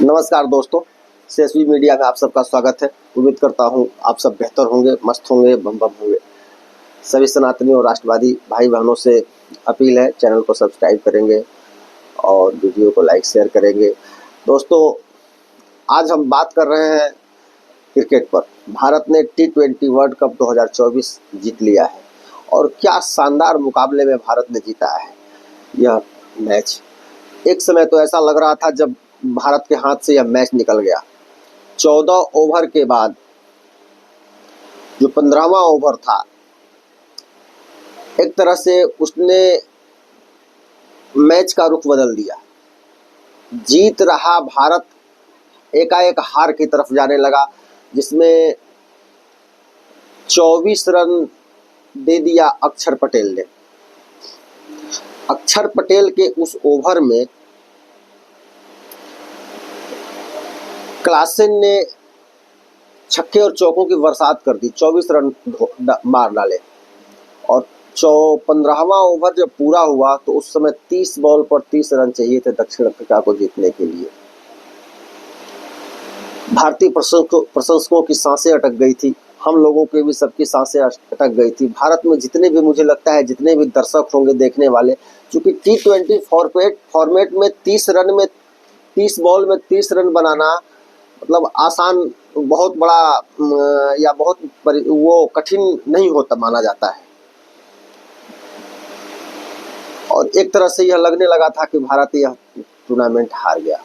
नमस्कार दोस्तों, CSB media में आप सबका स्वागत है। उम्मीद करता हूं आप सब बेहतर होंगे, मस्त होंगे, बम बम होंगे। सभी सनातनी और राष्ट्रवादी भाई बहनों से अपील है, चैनल को सब्सक्राइब करेंगे और वीडियो को लाइक शेयर करेंगे। दोस्तों, आज हम बात कर रहे हैं क्रिकेट पर। भारत ने T20 वर्ल्ड कप 2024 जीत लिया है और क्या शानदार मुकाबले में भारत ने जीता है यह मैच। एक समय तो ऐसा लग रहा था जब भारत के हाथ से यह मैच निकल गया। 14 ओवर के बाद जो 15वां ओवर था, एक तरह से उसने मैच का रुख बदल दिया। जीत रहा भारत एकाएक हार की तरफ जाने लगा, जिसमें 24 रन दे दिया अक्षर पटेल ने। अक्षर पटेल के उस ओवर में क्लासेन ने छक्के और चौकों की बरसात कर दी, 24 रन मार डाले। और 15वां ओवर जब पूरा हुआ तो उस समय 30 बॉल पर 30 रन चाहिए थे दक्षिण अफ्रीका को जीतने के लिए। भारतीय प्रशंसकों की सांसें अटक गई थी, हम लोगों के भी सबकी सांसें अटक गई थी। भारत में जितने भी, मुझे लगता है जितने भी दर्शक होंगे देखने वाले, क्योंकि T20 फॉर्मेट में 30 बॉल में 30 रन बनाना मतलब आसान, बहुत बड़ा या बहुत वो कठिन नहीं होता माना जाता है। और एक तरह से यह लगने लगा था कि भारत यह टूर्नामेंट हार गया।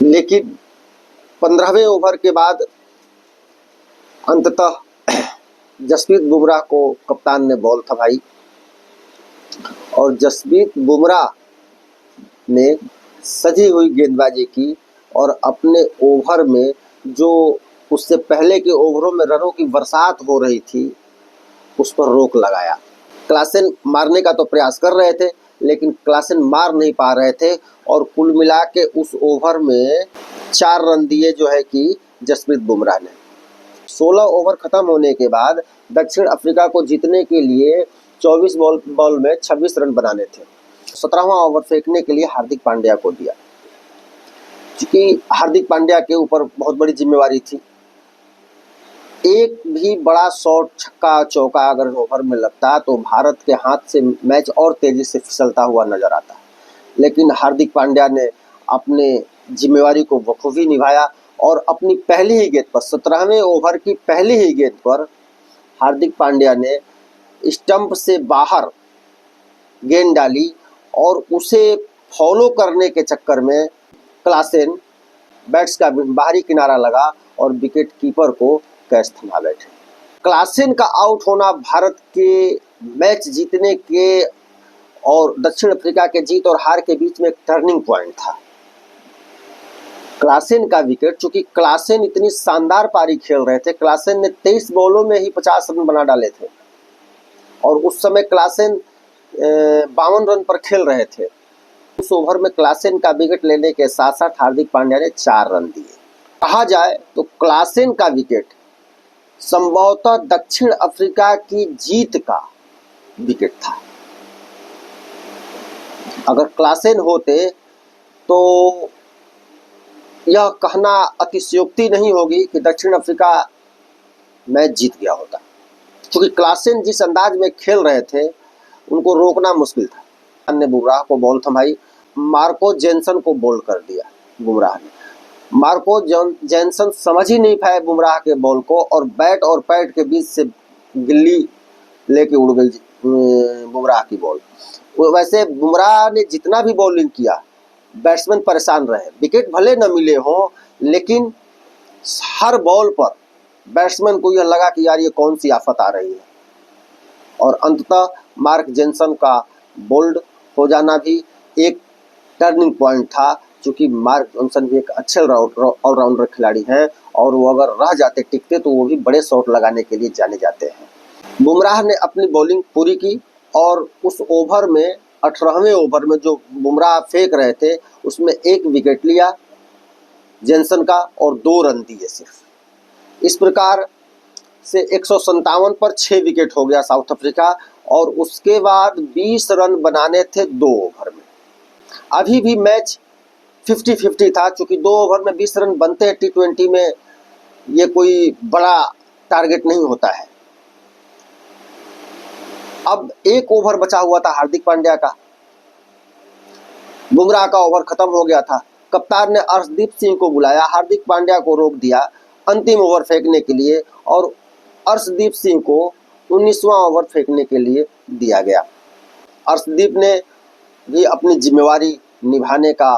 लेकिन 15वें ओवर के बाद अंततः जसप्रीत बुमराह को कप्तान ने बॉल थमाई और जसप्रीत बुमराह ने सजी हुई गेंदबाजी की और अपने ओवर में, जो उससे पहले के ओवरों में रनों की बरसात हो रही थी, उस पर रोक लगाया। क्लासेन मारने का तो प्रयास कर रहे थे, लेकिन क्लासेन मार नहीं पा रहे थे और कुल मिला के उस ओवर में 4 रन दिए जो है कि जसप्रीत बुमराह ने। 16 ओवर खत्म होने के बाद दक्षिण अफ्रीका को जीतने के लिए 24 बॉल में 26 रन बनाने थे। 17वां ओवर फेंकने के लिए हार्दिक पांड्या को दिया, क्योंकि हार्दिक पांड्या के ऊपर बहुत बड़ी जिम्मेवारी थी। एक भी बड़ा शॉट, छक्का चौका अगर ओवर में लगता तो भारत के हाथ से मैच और तेजी से फिसलता हुआ नजर आता। लेकिन हार्दिक पांड्या ने अपने जिम्मेवारी को बखूबी निभाया और अपनी पहली ही गेंद पर, 17वें ओवर की पहली ही गेंद पर हार्दिक पांड्या ने स्टंप से बाहर गेंद डाली और उसे फॉलो करने के चक्कर में क्लासेन बैट्स का बाहरी किनारा लगा और विकेट कीपर को कैच थमा बैठे। क्लासेन का आउट होना भारत के मैच जीतने के और दक्षिण अफ्रीका के जीत और हार के बीच में एक टर्निंग पॉइंट था। क्लासेन का विकेट, चूंकि क्लासेन इतनी शानदार पारी खेल रहे थे, क्लासेन ने 23 बॉलों में ही 50 रन बना डाले थे और उस समय क्लासेन 52 रन पर खेल रहे थे। उस ओवर में क्लासेन का विकेट लेने के साथ साथ हार्दिक पांड्या ने 4 रन दिए। कहा जाए तो क्लासेन का विकेट संभवतः दक्षिण अफ्रीका की जीत का विकेट था। अगर क्लासेन होते तो यह कहना अतिशयोक्ति नहीं होगी कि दक्षिण अफ्रीका मैच जीत गया होता, क्योंकि क्लासेन जिस अंदाज में खेल रहे थे उनको रोकना मुश्किल था। ने बुमराह को बॉल थमाई, मार्को जेनसन को बोल्ड कर दिया बुमराह ने। मार्को जेनसन समझ ही नहीं पाए बुमराह के बॉल को और बैट और पैड के बीच से गिल्ली लेके उड़ गई बुमराह की बॉल। वैसे बुमराह ने जितना भी बॉलिंग किया, बैट्समैन परेशान रहे। विकेट भले न मिले हों, लेकिन हर बॉल पर बैट्समैन को यह लगा कि यार ये कौन सी आफत आ रही है। और अंततः मार्क जेनसन का बोल्ड हो जाना भी एक टर्निंग पॉइंट था, क्योंकि मार्क जेनसन भी एक अच्छे ऑलराउंडर खिलाड़ी हैं और वो अगर रह जाते, टिकते, तो वो भी बड़े शॉट लगाने के लिए जाने जाते हैं। बुमराह ने अपनी बॉलिंग पूरी की और उस ओवर में, 18वें ओवर में जो बुमराह फेंक रहे थे, उसमें 1 विकेट लिया जेनसन का और 2 रन दिए सिर्फ। इस प्रकार से 157 पर 6 विकेट हो गया साउथ अफ्रीका और उसके बाद 20 रन बनाने थे 2 ओवर में। अभी भी मैच 50-50 था, चूंकि 2 ओवर में 20 रन बनते हैं T20 में, ये कोई बड़ा टारगेट नहीं होता है। अब 1 ओवर बचा हुआ था हार्दिक पांड्या का, बुमराह का ओवर खत्म हो गया था। कप्तान ने अर्शदीप सिंह को बुलाया, हार्दिक पांड्या को रोक दिया अंतिम ओवर फेंकने के लिए और अर्शदीप सिंह को 19वां ओवर फेंकने के लिए दिया गया। अर्शदीप ने भी अपनी जिम्मेवारी निभाने का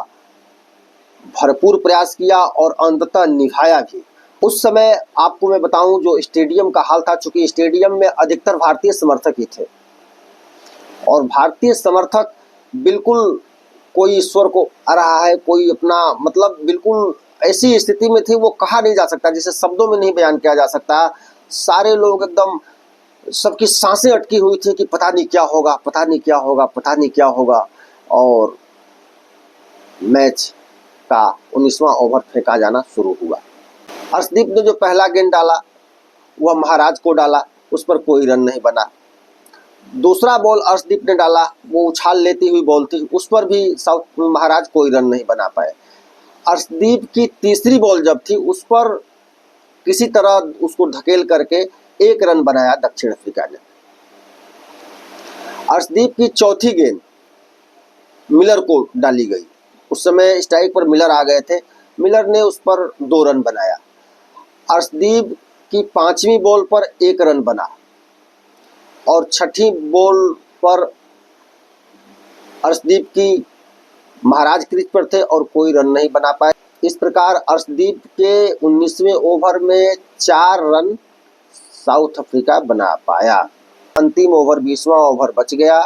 भरपूर प्रयास किया और अंततः निभाया भी। उस समय आपको मैं बताऊं जो स्टेडियम का हाल था, चूंकि स्टेडियम में अधिकतर भारतीय समर्थक ही थे और भारतीय समर्थक बिल्कुल कोई ईश्वर को आ रहा है, कोई अपना मतलब बिल्कुल ऐसी स्थिति में थे, वो कहा नहीं जा सकता, जिसे शब्दों में नहीं बयान किया जा सकता। सारे लोग एकदम, सबकी सांसें अटकी हुई थी कि पता नहीं क्या होगा, पता नहीं क्या होगा, पता नहीं क्या होगा। और मैच का 19वां ओवर फेंका जाना शुरू हुआ। अर्शदीप ने जो पहला गेंद डाला वह महाराज को डाला, उस पर कोई रन नहीं बना। दूसरा बॉल अर्शदीप ने डाला, वो उछाल लेती हुई बॉल थी, उस पर भी महाराज कोई रन नहीं बना पाए। अर्शदीप की तीसरी बॉल जब थी, उस पर किसी तरह उसको धकेल करके 1 रन बनाया दक्षिण अफ्रीका ने। अर्शदीप की चौथी गेंद मिलर को डाली गई, उस समय स्ट्राइक पर मिलर आ गए थे, मिलर ने उस पर 2 रन बनाया। अर्शदीप की 5वीं बॉल पर 1 रन बना और 6ठी बॉल पर अर्शदीप की महाराज क्रीज पर थे और कोई रन नहीं बना पाए। इस प्रकार अर्शदीप के 19वें ओवर में 4 रन साउथ अफ्रीका बना पाया। अंतिम ओवर 20वां ओवर बच गया,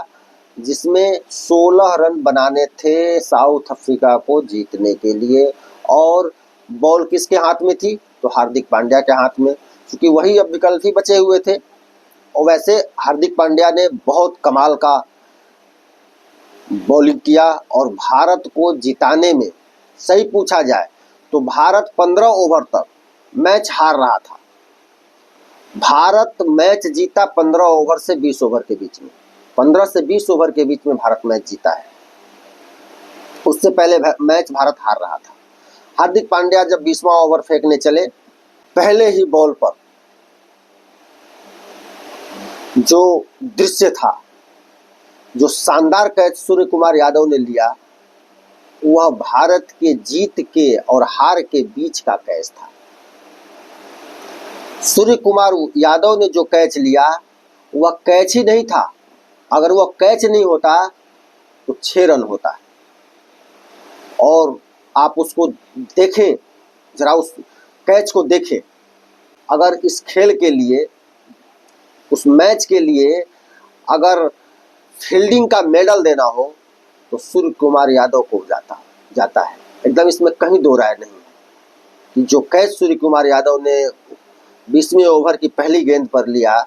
जिसमें 16 रन बनाने थे साउथ अफ्रीका को जीतने के लिए। और बॉल किसके हाथ में थी? तो हार्दिक पांड्या के हाथ में, क्योंकि वही अब विकल्प ही बचे हुए थे। और वैसे हार्दिक पांड्या ने बहुत कमाल का बॉलिंग किया और भारत को जिताने में, सही पूछा जाए तो भारत 15 ओवर तक मैच हार रहा था। भारत मैच जीता 15 ओवर से 20 ओवर के बीच में, 15 से 20 ओवर के बीच में भारत मैच जीता है। उससे पहले मैच भारत हार रहा था। हार्दिक पांड्या जब 20वां ओवर फेंकने चले, पहले ही बॉल पर जो दृश्य था, जो शानदार कैच सूर्य कुमार यादव ने लिया, वह भारत के जीत के और हार के बीच का कैच था। सूर्य कुमार यादव ने जो कैच लिया वह कैच ही नहीं था। अगर वह कैच नहीं होता तो 6 रन होता। और आप उसको देखें, जरा उस कैच को देखें। अगर इस खेल के लिए, उस मैच के लिए अगर फील्डिंग का मेडल देना हो तो सूर्य कुमार यादव को जाता है। एकदम इसमें कहीं दो राय नहीं कि जो कैच सूर्य कुमार यादव ने 20वें ओवर की पहली गेंद पर लिया,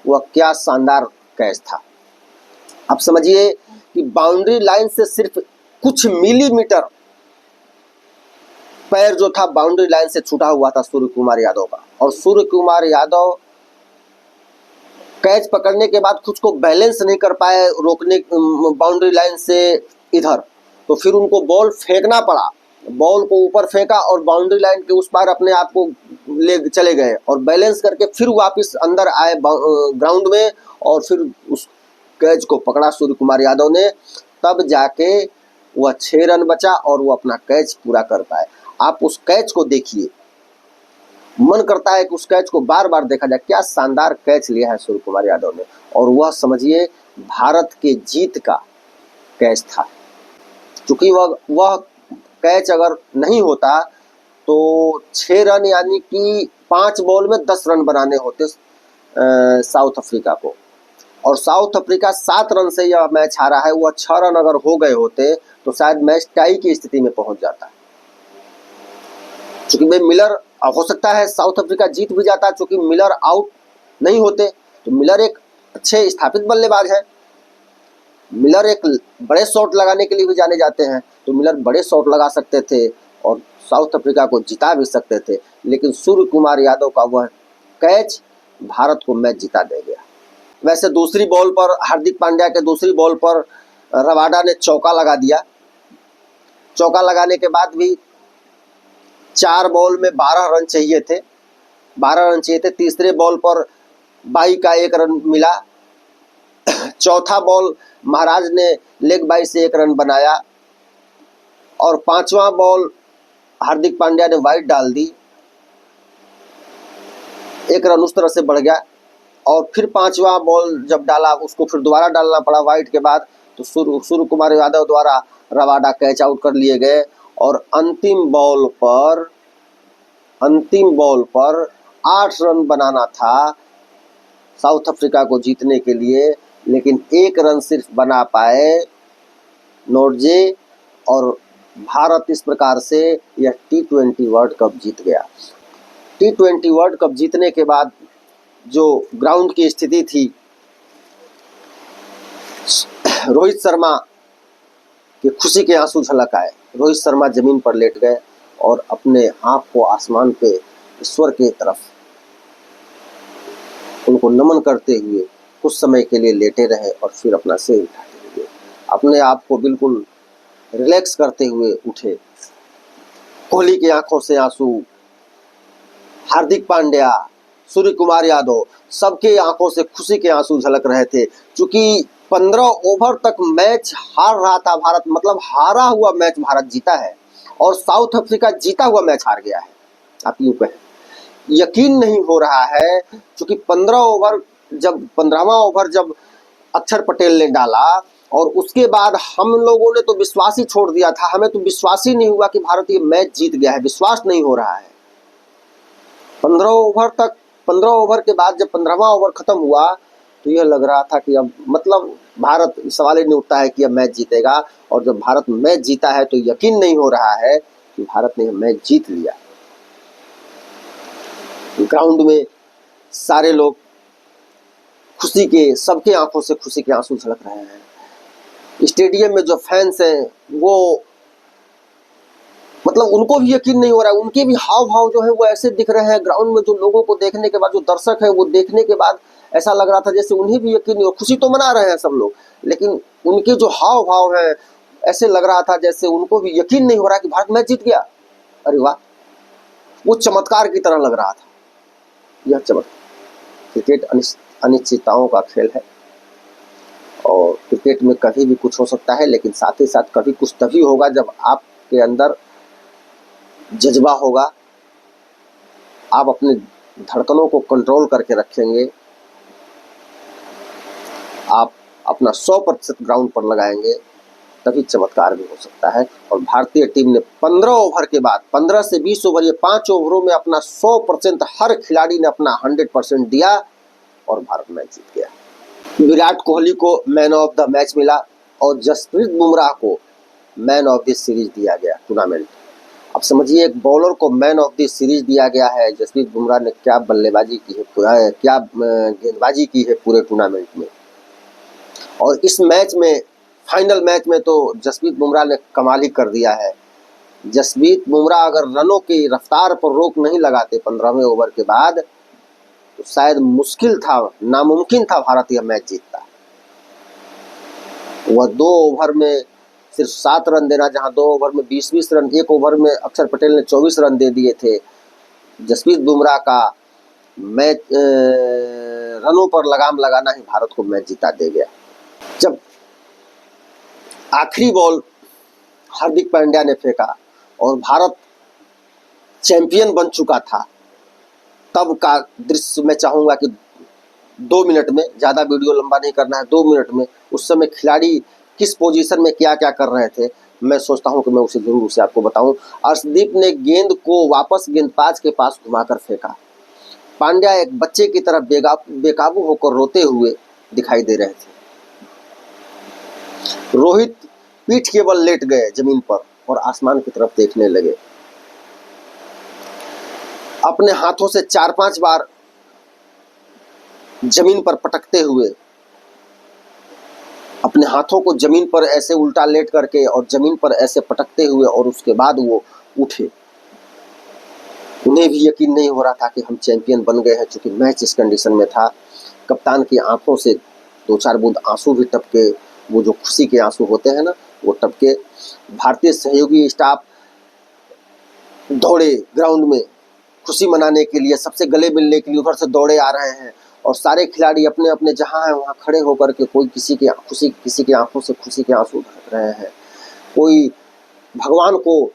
वह क्या शानदार कैच था। अब समझिए कि बाउंड्री लाइन से सिर्फ कुछ मिलीमीटर पैर जो था बाउंड्री लाइन से छूटा हुआ था सूर्य कुमार यादव का, और सूर्य कुमार यादव कैच पकड़ने के बाद खुद को बैलेंस नहीं कर पाए रोकने बाउंड्री लाइन से इधर, तो फिर उनको बॉल फेंकना पड़ा। बॉल को ऊपर फेंका और बाउंड्री लाइन के उस पार अपने आप को ले चले गए और बैलेंस करके फिर वापस अंदर आए ग्राउंड में और फिर उस कैच को पकड़ा सूर्य कुमार यादव ने। तब जाके वह 6 रन बचा और वो अपना कैच पूरा कर पाए। आप उस कैच को देखिए, मन करता है कि उस कैच को बार बार देखा जाए। क्या शानदार कैच लिया है सूर्य कुमार यादव ने, और वह समझिए भारत के जीत का कैच था। क्योंकि वह कैच अगर नहीं होता तो 6 रन यानी कि 5 बॉल में 10 रन बनाने होते साउथ अफ्रीका को, और साउथ अफ्रीका 7 रन से यह मैच हारा है। वह 6 रन अगर हो गए होते तो शायद मैच टाई की स्थिति में पहुंच जाता। चूंकि भाई मिलर, हो सकता है साउथ अफ्रीका जीत भी जाता, चूंकि मिलर आउट नहीं होते। तो मिलर एक अच्छे स्थापित बल्लेबाज है, मिलर एक बड़े शॉट लगाने के लिए भी जाने जाते हैं, तो मिलर बड़े शॉट लगा सकते थे और साउथ अफ्रीका को जिता भी सकते थे। लेकिन सूर्य कुमार यादव का वह कैच भारत को मैच जिता दे गया। वैसे दूसरी बॉल पर, हार्दिक पांड्या के दूसरी बॉल पर रबाडा ने चौका लगा दिया चौका लगाने के बाद भी 4 बॉल में 12 रन चाहिए थे, 12 रन चाहिए थे। तीसरे बॉल पर बाई का 1 रन मिला। चौथा बॉल महाराज ने लेग बाई से 1 रन बनाया और 5वां बॉल हार्दिक पांड्या ने वाइड डाल दी, 1 रन उस तरह से बढ़ गया। और फिर 5वां बॉल जब डाला उसको फिर दोबारा डालना पड़ा वाइड के बाद, तो सूर्य कुमार यादव द्वारा रबाडा कैच आउट कर लिए गए। और अंतिम बॉल पर 8 रन बनाना था साउथ अफ्रीका को जीतने के लिए, लेकिन 1 रन सिर्फ बना पाए नोर्जे, और भारत इस प्रकार से यह T20 वर्ल्ड कप जीत गया। T20 वर्ल्ड कप जीतने के बाद जो ग्राउंड की स्थिति थी, रोहित शर्मा के खुशी के आंसू झलक आए। रोहित शर्मा जमीन पर लेट गए और अपने आँख को आसमान पे ईश्वर की तरफ उनको नमन करते हुए कुछ समय के लिए लेटे रहे और फिर अपना सिर उठाते हुए अपने आप को बिल्कुल रिलैक्स करते हुए उठे। कोहली की आंखों से आंसू, हार्दिक पांड्या, सूर्य कुमार यादव, सबके आंखों से खुशी के आंसू झलक रहे थे। क्योंकि 15 ओवर तक मैच हार रहा था भारत, मतलब हारा हुआ मैच भारत जीता है और साउथ अफ्रीका जीता हुआ मैच हार गया है। आप यूं कहें, यकीन नहीं हो रहा है। क्योंकि 15वां ओवर जब अक्षर पटेल ने डाला और उसके बाद हम लोगों ने तो विश्वास ही छोड़ दिया था, हमें तो विश्वास ही नहीं हुआ कि भारत ये मैच जीत गया है, विश्वास नहीं हो रहा है। 15 ओवर के बाद जब 15वां ओवर खत्म हुआ तो यह लग रहा था कि अब मतलब भारत, सवाल ही नहीं उठता है कि अब मैच जीतेगा। और जब भारत मैच जीता है तो यकीन नहीं हो रहा है कि भारत ने मैच जीत लिया। ग्राउंड में सारे लोग खुशी के, सबके आंखों से खुशी के आंसू झलक रहे हैं। स्टेडियम में जो फैंस हैं वो मतलब उनको भी यकीन नहीं हो रहा है, उनके भी हाव भाव जो है वो ऐसे दिख रहे हैं। ग्राउंड में जो लोगों को देखने के बाद, जो दर्शक है वो देखने के बाद ऐसा लग रहा था जैसे उन्हें भी यकीन नहीं हो। खुशी तो मना रहे हैं सब लोग, लेकिन उनके जो हाव भाव है ऐसे लग रहा था जैसे उनको भी यकीन नहीं हो रहा कि भारत मैच जीत गया। अरे वाह, वो चमत्कार की तरह लग रहा था। यह चमत्कार। क्रिकेट अनिश्चितताओं का खेल है और क्रिकेट में कभी भी कुछ हो सकता है, लेकिन साथ ही साथ कभी कुछ तभी होगा जब आपके अंदर जज्बा होगा, आप अपने धड़कनों को कंट्रोल करके रखेंगे, आप अपना 100% ग्राउंड पर लगाएंगे, तभी चमत्कार भी हो सकता है। और भारतीय टीम ने 15 ओवर के बाद, 15 से 20 ओवर, ये 5 ओवरों में अपना 100%, हर खिलाड़ी ने अपना 100% दिया और भारत मैच जीत गया। विराट कोहली को मैन ऑफ द मैच मिला और जसप्रीत बुमराह को मैन ऑफ द सीरीज दिया गया टूर्नामेंट। अब समझिए, एक बॉलर को मैन ऑफ द सीरीज दिया गया है। जसप्रीत बुमराह ने क्या बल्लेबाजी की है, क्या गेंदबाजी की है पूरे टूर्नामेंट में। और इस मैच में, फाइनल मैच में तो जसप्रीत बुमराह ने कमाल ही कर दिया है। जसप्रीत बुमराह अगर रनों की रफ्तार पर रोक नहीं लगाते 15वें ओवर के बाद, तो शायद मुश्किल था, नामुमकिन था भारत यह मैच जीतता। वह 2 ओवर में सिर्फ 7 रन देना, जहां 2 ओवर में 20-20 रन, 1 ओवर में अक्षर पटेल ने 24 रन दे दिए थे। जसप्रीत बुमराह का मैच रनों पर लगाम लगाना ही भारत को मैच जिता दे गया। जब आखिरी बॉल हार्दिक पांड्या ने फेंका और भारत चैंपियन बन चुका था, तब का दृश्य मैं चाहूंगा कि 2 मिनट में, ज़्यादा वीडियो लंबा नहीं करना है, 2 मिनट में उस समय खिलाड़ी किस पोजीशन में क्या क्या कर रहे थे, मैं सोचता हूं कि मैं उसे जरूर उसे आपको बताऊं। अर्शदीप ने गेंद को वापस गेंदबाज के पास घुमाकर फेंका। पांड्या एक बच्चे की तरह बेकाबू होकर रोते हुए दिखाई दे रहे थे। रोहित पीठ के बल लेट गए जमीन पर और आसमान की तरफ देखने लगे। अपने हाथों से 4-5 बार जमीन पर पटकते हुए, अपने हाथों को जमीन पर ऐसे उल्टा लेट करके और जमीन पर ऐसे पटकते हुए, और उसके बाद वो उठे। उन्हें भी यकीन नहीं हो रहा था कि हम चैंपियन बन गए हैं, क्योंकि मैच इस कंडीशन में था। कप्तान की आंखों से 2-4 बूंद आंसू भी टपके, वो जो खुशी के आंसू होते हैं ना, वो टपके। भारतीय सहयोगी स्टाफ दौड़े ग्राउंड में खुशी मनाने के लिए, सबसे गले मिलने के लिए उधर से दौड़े आ रहे हैं और सारे खिलाड़ी अपने अपने जहां हैं वहां खड़े होकर के कोई किसी की आंखों से खुशी के आंसू बह रहे हैं, कोई भगवान को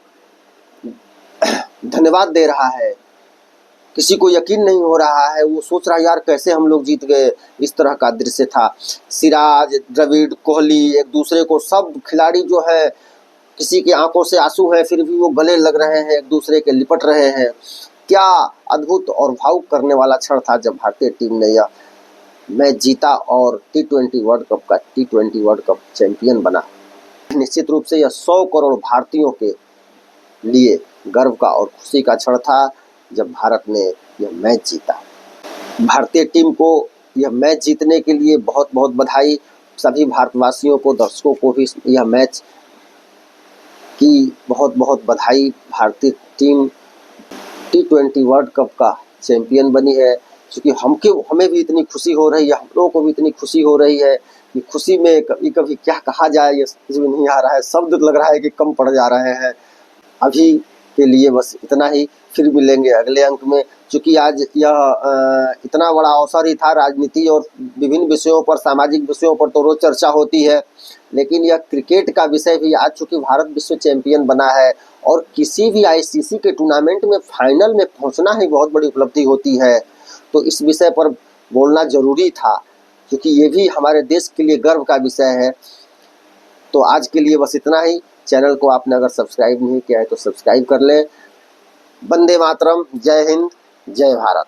धन्यवाद दे रहा है, किसी को यकीन नहीं हो रहा है, वो सोच रहा है यार कैसे हम लोग जीत गए। इस तरह का दृश्य था। सिराज, द्रविड़, कोहली एक दूसरे को, सब खिलाड़ी जो है किसी की आंखों से आंसू है फिर भी वो गले लग रहे हैं, एक दूसरे के लिपट रहे हैं। क्या अद्भुत और भावुक करने वाला क्षण था जब भारतीय टीम ने यह मैच जीता और T20 वर्ल्ड कप चैंपियन बना। निश्चित रूप से यह 100 करोड़ भारतीयों के लिए गर्व का और खुशी का क्षण था जब भारत ने यह मैच जीता। भारतीय टीम को यह मैच जीतने के लिए बहुत बहुत बधाई। सभी भारतवासियों को, दर्शकों को भी यह मैच की बहुत बहुत बधाई। भारतीय टीम T20 वर्ल्ड कप का चैंपियन बनी है। क्योंकि हमें भी इतनी खुशी हो रही है, हम लोगों को भी इतनी खुशी हो रही है कि खुशी में कभी कभी क्या कहा जाए ये समझ में नहीं आ रहा है, शब्द लग रहा है कि कम पड़ जा रहे हैं। अभी के लिए बस इतना ही, फिर मिलेंगे अगले अंक में। क्योंकि आज यह इतना बड़ा अवसर ही था, राजनीति और विभिन्न विषयों पर, सामाजिक विषयों पर तो रोज चर्चा होती है, लेकिन यह क्रिकेट का विषय भी आज, चूँकि भारत विश्व चैंपियन बना है और किसी भी ICC के टूर्नामेंट में फाइनल में पहुंचना ही बहुत बड़ी उपलब्धि होती है, तो इस विषय पर बोलना जरूरी था क्योंकि ये भी हमारे देश के लिए गर्व का विषय है। तो आज के लिए बस इतना ही। चैनल को आपने अगर सब्सक्राइब नहीं किया है तो सब्सक्राइब कर लें। वंदे मातरम, जय हिंद, जय भारत।